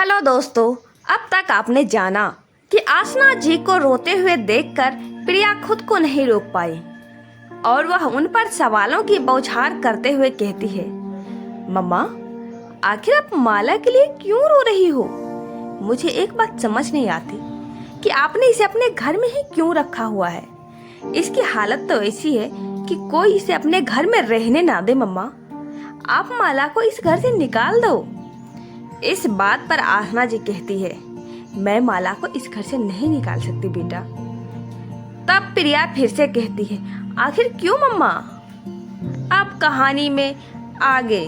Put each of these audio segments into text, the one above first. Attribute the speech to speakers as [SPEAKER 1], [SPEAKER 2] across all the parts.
[SPEAKER 1] Hello दोस्तों, अब तक आपने जाना कि आसना जी को रोते हुए देखकर प्रिया खुद को नहीं रोक पाई और वह उन पर सवालों की बौछार करते हुए कहती है, मम्मा, आखिर आप माला के लिए क्यों रो रही हो? मुझे एक बात समझ नहीं आती कि आपने इसे अपने घर में ही क्यों रखा हुआ है। इसकी हालत तो ऐसी है कि कोई इसे अपने घर में रहने ना दे। मम्मा, आप माला को इस घर से निकाल दो। इस बात पर आसना जी कहती है, मैं माला को इस घर से नहीं निकाल सकती बेटा। तब प्रिया फिर से कहती है, आखिर क्यों मम्मा? अब कहानी में आगे।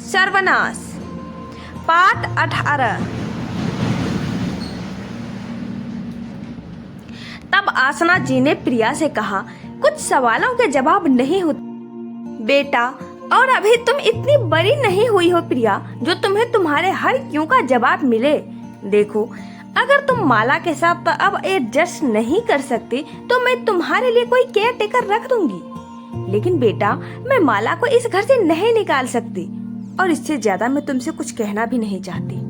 [SPEAKER 1] सर्वनाश पाठ 18। तब आसना जी ने प्रिया से कहा, कुछ सवालों के जवाब नहीं होते बेटा, और अभी तुम इतनी बड़ी नहीं हुई हो प्रिया जो तुम्हें तुम्हारे हर क्यों का जवाब मिले। देखो, अगर तुम माला के साथ अब एडजस्ट नहीं कर सकती तो मैं तुम्हारे लिए कोई केयर टेकर रख दूंगी, लेकिन बेटा मैं माला को इस घर से नहीं निकाल सकती और इससे ज्यादा मैं तुमसे कुछ कहना भी नहीं चाहती।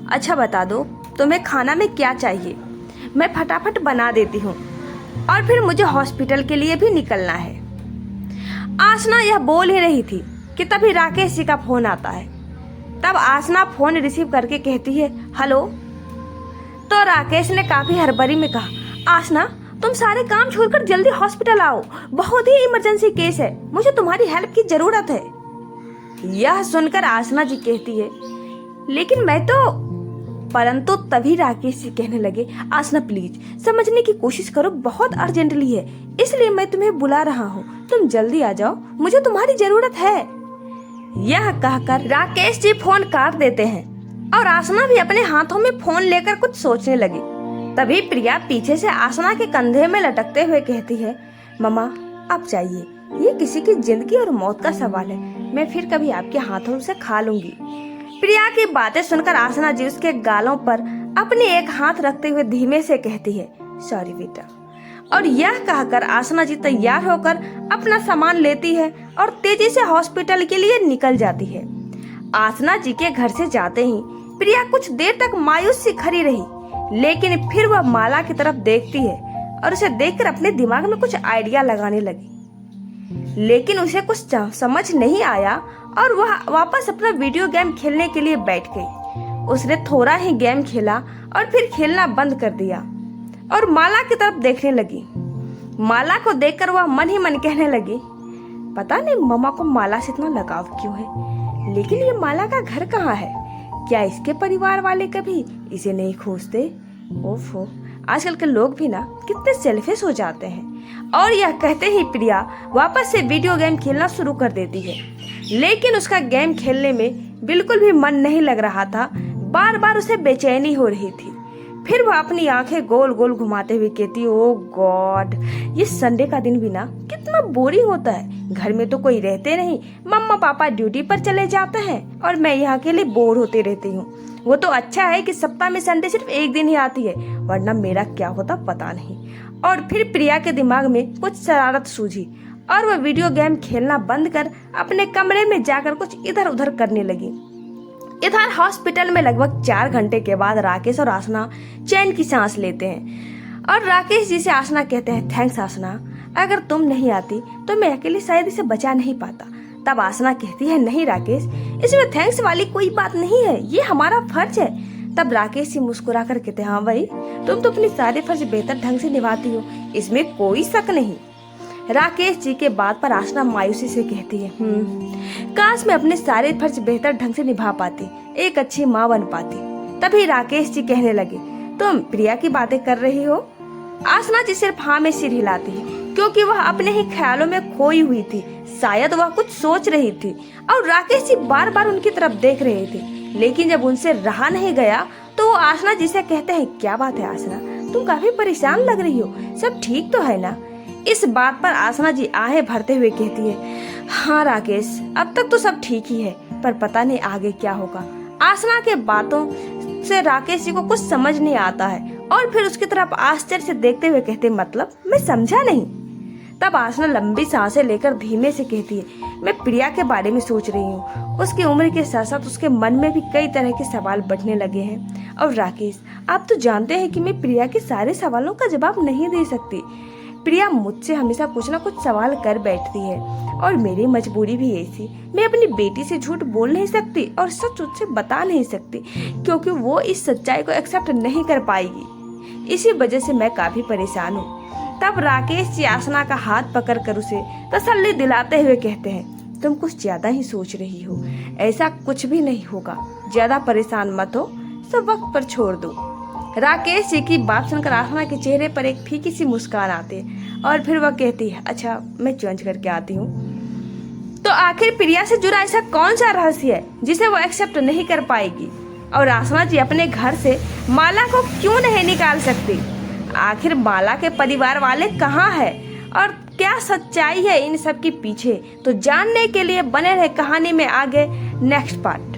[SPEAKER 1] अच्छा बता दो, तुम्हें खाना में क्या चाहिए? मैं फटाफट बना देती हूँ और फिर मुझे हॉस्पिटल के लिए भी निकलना है। आसना यह बोल ही रही थी कि तभी राकेश जी का फोन आता है। तब आसना फोन रिसीव करके कहती है, हेलो। तो राकेश ने काफी हड़बड़ी में कहा, आसना, तुम सारे काम छोड़कर जल्दी हॉस्पिटल आओ, बहुत ही इमरजेंसी केस है, मुझे तुम्हारी हेल्प की जरूरत है। यह सुनकर आसना जी कहती है, लेकिन मैं तो। परंतु तभी राकेश जी कहने लगे, आसना प्लीज समझने की कोशिश करो, बहुत अर्जेंटली है, इसलिए मैं तुम्हें बुला रहा हूँ, तुम जल्दी आ जाओ, मुझे तुम्हारी जरूरत है। यह कहकर राकेश जी फोन काट देते हैं और आसना भी अपने हाथों में फोन लेकर कुछ सोचने लगी। तभी प्रिया पीछे से आसना के कंधे में लटकते हुए कहती है, मम्मा आप जाइए, ये किसी की जिंदगी और मौत का सवाल है, मैं फिर कभी आपके हाथों से खा लूंगी। प्रिया की बातें सुनकर आसना जी उसके गालों पर अपने एक हाथ रखते हुए धीमे से कहती है, सॉरी बेटा। और यह कहकर आसना जी तैयार होकर अपना सामान लेती है और तेजी से हॉस्पिटल के लिए निकल जाती है। आसना जी के घर से जाते ही प्रिया कुछ देर तक मायूस सी खड़ी रही, लेकिन फिर वह माला की तरफ देखती है और उसे देखकर अपने दिमाग में कुछ आइडिया लगाने लगी, लेकिन उसे कुछ समझ नहीं आया और वह वापस अपना वीडियो गेम खेलने के लिए बैठ गई। उसने थोड़ा ही गेम खेला और फिर खेलना बंद कर दिया और माला की तरफ देखने लगी। माला को देखकर वह मन ही मन कहने लगी, पता नहीं मम्मा को माला से इतना लगाव क्यों है, लेकिन ये माला का घर कहाँ है? क्या इसके परिवार वाले कभी इसे नहीं खोजते? ओफो, आजकल के लोग भी ना कितने सेल्फिश हो जाते हैं। और यह कहते ही प्रिया वापस से वीडियो गेम खेलना शुरू कर देती है, लेकिन उसका गेम खेलने में बिल्कुल भी मन नहीं लग रहा था, बार बार उसे बेचैनी हो रही थी। फिर वह अपनी आंखें गोल गोल घुमाते हुए कहती, ओ गॉड, ये संडे का दिन भी ना कितना बोरिंग होता है, घर में तो कोई रहते नहीं, मम्मा पापा ड्यूटी पर चले जाते हैं और मैं यहाँ के लिए बोर होती रहती हूँ। वो तो अच्छा है कि सप्ताह में संडे सिर्फ एक दिन ही आती है, वरना मेरा क्या होता पता नहीं। और फिर प्रिया के दिमाग में कुछ शरारत सूझी और वह वीडियो गेम खेलना बंद कर अपने कमरे में जाकर कुछ इधर उधर करने लगी। इधर हॉस्पिटल में लगभग 4 घंटे के बाद राकेश और आसना चैन की सांस लेते हैं और राकेश जी से आसना कहते हैं, थैंक्स आसना, अगर तुम नहीं आती तो मैं अकेले शायद इसे बचा नहीं पाता। तब आसना कहती है, नहीं राकेश, इसमें थैंक्स वाली कोई बात नहीं है, ये हमारा फर्ज है। तब राकेश जी मुस्कुरा कर कहते हैं, हाँ भाई, तुम तो अपनी सारे फर्ज बेहतर ढंग से निभाती हो, इसमें कोई शक नहीं। राकेश जी के बात पर आसना मायूसी से कहती है, काश मैं अपने सारे फर्ज बेहतर ढंग से निभा पाती, एक अच्छी माँ बन पाती। तभी राकेश जी कहने लगे, तुम प्रिया की बातें कर रही हो? आसना जी सिर्फ हाँ में सिर हिलाती है, क्योंकि वह अपने ही ख्यालों में खोई हुई थी, शायद वह कुछ सोच रही थी और राकेश जी बार बार उनकी तरफ देख रहे थे। लेकिन जब उनसे रहा नहीं गया तो वो आसना जी से कहते हैं, क्या बात है आसना, तुम काफी परेशान लग रही हो, सब ठीक तो है ना? इस बात पर आसना जी आहें भरते हुए कहती है, हाँ राकेश, अब तक तो सब ठीक ही है, पर पता नहीं आगे क्या होगा। आसना के बातों से राकेश जी को कुछ समझ नहीं आता है और फिर उसकी तरफ आश्चर्य से देखते हुए कहते, मतलब मैं समझा नहीं। तब आसना लंबी सांसें लेकर धीमे से कहती है, मैं प्रिया के बारे में सोच रही हूँ। उसकी उम्र के साथ साथ उसके मन में भी कई तरह के सवाल बढ़ने लगे हैं। और राकेश, आप तो जानते हैं कि मैं प्रिया के सारे सवालों का जवाब नहीं दे सकती। प्रिया मुझसे हमेशा कुछ ना कुछ सवाल कर बैठती है और मेरी मजबूरी भी ऐसी, मैं अपनी बेटी से झूठ बोल नहीं सकती और सच उससे बता नहीं सकती, क्योंकि वो इस सच्चाई को एक्सेप्ट नहीं कर पाएगी। इसी वजह से मैं काफी परेशान हूँ। तब राकेश जी आसना का हाथ पकड़कर उसे तसल्ली दिलाते हुए कहते हैं, तुम कुछ ज्यादा ही सोच रही हो, ऐसा कुछ भी नहीं होगा, ज्यादा परेशान मत हो, सब वक्त पर छोड़ दो। राकेश जी की बात सुनकर आसना के चेहरे पर एक फीकी सी मुस्कान आती है और फिर वह कहती है, अच्छा मैं चेंज करके आती हूँ। तो आखिर प्रिया से जुड़ा ऐसा कौन सा रहस्य है जिसे वो एक्सेप्ट नहीं कर पाएगी, और आसना जी अपने घर से माला को क्यों नहीं निकाल सकती? आखिर माला के परिवार वाले कहाँ हैं और क्या सच्चाई है इन सब के पीछे? तो जानने के लिए बने रहे कहानी में आगे नेक्स्ट पार्ट।